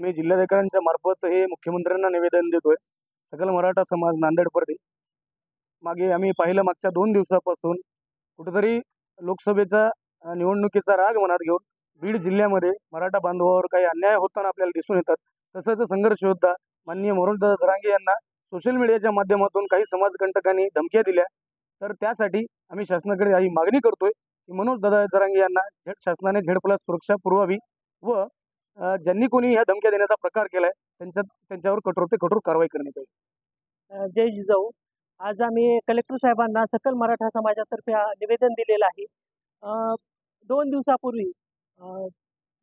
आम्ही जिल्हाधिकाऱ्यांच्या मार्फत हे मुख्यमंत्र्यांना निवेदन देतोय। सकल मराठा समाज नांदेड परती मागे आम्ही पाहिलं मागच्या 2 दिवसापासून कुठेतरी लोकसभेचा निवडणुकीचा राग मनात घेऊन बीड जिल्ह्यामध्ये मराठा बांधवावर काही अन्याय होताना आपल्याला दिसून येतात। तसंच संघर्ष योद्धा माननीय मनोजदादा जरांगे यांना सोशल मीडियाच्या माध्यमातून काही समाजकंटकांनी धमक्या दिल्या। तर त्यासाठी आम्ही शासनाकडे ही मागणी करतोय की मनोजदादा जरांगे यांना शासनाने Z+ सुरक्षा पुरवावी व ज्यांनी कोणी ह्या धमक्या देण्याचा प्रकार केलाय त्यांच्यावर कठोर ते कठोर कारवाई करण्यात येईल। जय जिजाऊ। आज आम्ही कलेक्टर साहेबांना सकल मराठा समाजातर्फे निवेदन दिलेलं आहे। 2 दिवसापूर्वी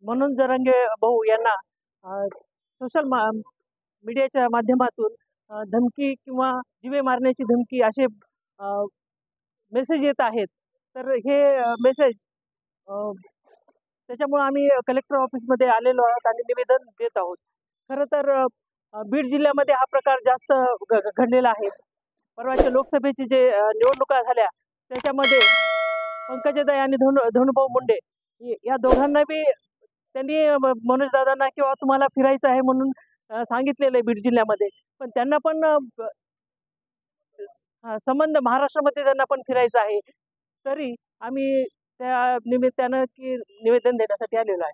मनोज जरांगे भाऊ यांना सोशल मीडियाच्या माध्यमातून धमकी किंवा जीवे मारण्याची धमकी असे मेसेज येत आहेत। तर हे मेसेज त्याच्यामुळे आम्ही कलेक्टर ऑफिसमध्ये आलेलो आहोत आणि निवेदन देत आहोत। खरं तर बीड जिल्ह्यामध्ये हा प्रकार जास्त घडलेला आहे। परवाच्या लोकसभेची जे निवडणुका झाल्या त्याच्यामध्ये पंकजाताई आणि धनुभाऊ मुंडे या दोघांना बी त्यांनी मनोजदादांना किंवा तुम्हाला फिरायचं आहे म्हणून सांगितलेलं आहे बीड जिल्ह्यामध्ये, पण त्यांना पण संबंध महाराष्ट्रामध्ये त्यांना पण फिरायचं आहे। तरी आम्ही त्या निमित्तानं की निवेदन देण्यासाठी आलेलो आहे।